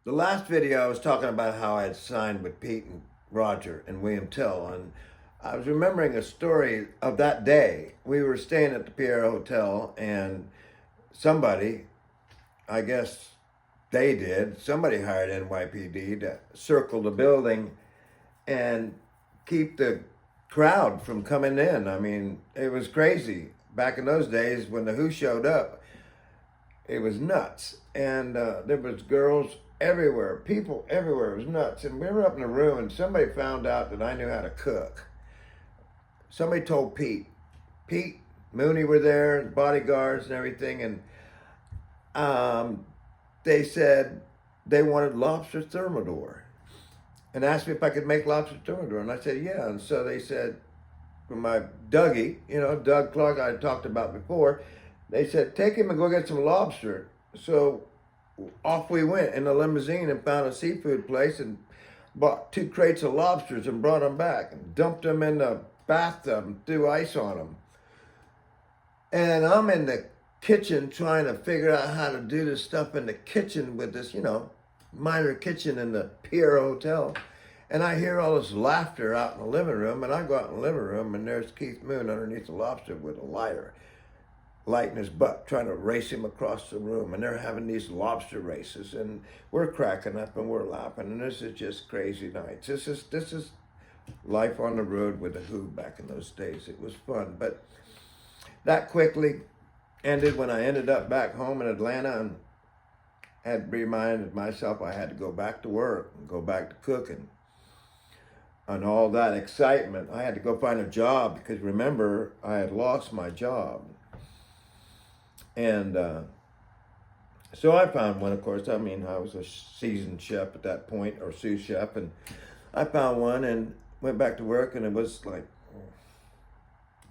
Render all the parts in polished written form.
The last video I was talking about how I had signed with Pete and Roger and William Till, and I was remembering a story of that day. We were staying at the Pierre Hotel, and somebody, I guess they did, somebody hired NYPD to circle the building and keep the crowd from coming in. I mean, it was crazy. Back in those days when the Who showed up, it was nuts. And there was girls everywhere, people everywhere. It was nuts. And we were up in a room, and somebody found out that I knew how to cook. Somebody told Pete. Pete, Mooney were there, bodyguards and everything, and they said they wanted lobster thermidor and asked me if I could make lobster thermidor. And I said, yeah. And so they said, from my Dougie, Doug Clark I talked about before, they said, take him and go get some lobster. So off we went in a limousine and found a seafood place and bought 2 crates of lobsters and brought them back and dumped them in the bathtub and threw ice on them. And I'm in the kitchen trying to figure out how to do this stuff in the kitchen with this, minor kitchen in the Pierre Hotel. And I hear all this laughter out in the living room, and I go out in the living room, and there's Keith Moon underneath the lobster with a lighter, lighting his butt, trying to race him across the room. And they're having these lobster races, and we're cracking up and we're laughing, and this is just crazy nights. This is life on the road with the Who back in those days. It was fun, but that quickly ended when I ended up back home in Atlanta and had reminded myself I had to go back to work and go back to cooking and all that excitement. I had to go find a job because remember, I had lost my job. And so I found one, of course. I mean, I was a seasoned chef at that point, or sous chef, and I found one and went back to work, and it was like,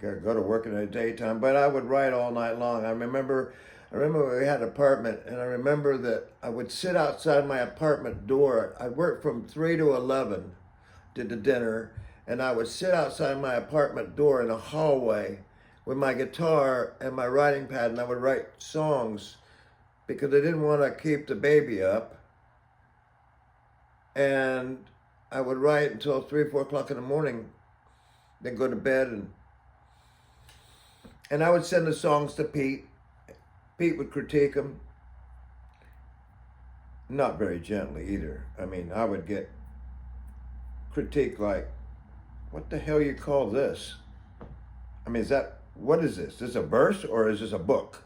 gotta go to work in the daytime, but I would write all night long. I remember we had an apartment, and I remember that I would sit outside my apartment door. I worked from 3 to 11, did the dinner, and I would sit outside my apartment door in a hallway with my guitar and my writing pad, and I would write songs because I didn't want to keep the baby up. And I would write until 3 or 4 o'clock in the morning, then go to bed, and I would send the songs to Pete. Pete would critique them, not very gently either. I mean, I would get critique like, what the hell you call this? I mean, what is this? Is this a verse or is this a book?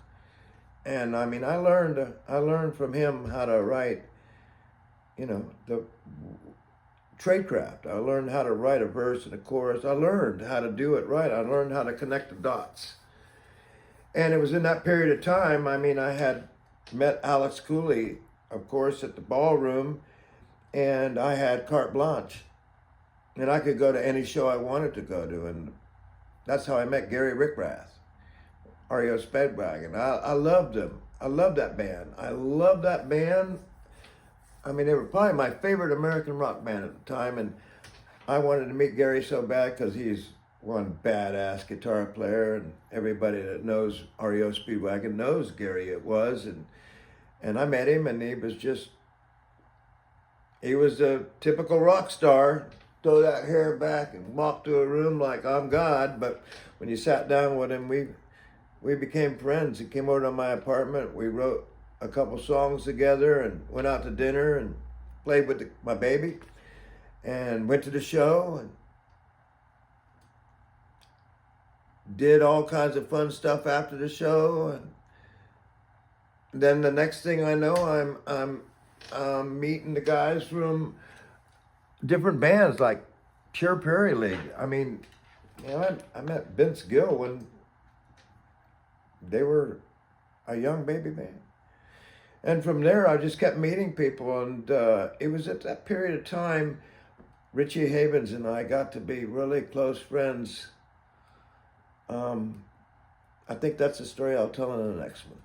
And I mean, I learned from him how to write, the tradecraft. I learned how to write a verse and a chorus. I learned how to do it right. I learned how to connect the dots. And it was in that period of time, I mean, I had met Alex Cooley, of course, at the ballroom, and I had carte blanche. And I could go to any show I wanted to go to, and that's how I met Gary Rickrath, REO Speedwagon. I loved him. I loved that band. I loved that band. I mean, they were probably my favorite American rock band at the time, and I wanted to meet Gary so bad because he's one badass guitar player, and everybody that knows REO Speedwagon knows Gary it was, and I met him, and he was a typical rock star, throw that hair back and walk to a room like I'm God. But when you sat down with him, we became friends. He came over to my apartment, we wrote a couple songs together and went out to dinner and played with my baby and went to the show and did all kinds of fun stuff after the show. And then the next thing I know, I'm meeting the guys from different bands like Pure Prairie League. I mean, I met Vince Gill when they were a young baby band. And from there, I just kept meeting people. And it was at that period of time, Richie Havens and I got to be really close friends. I think that's a story I'll tell in the next one.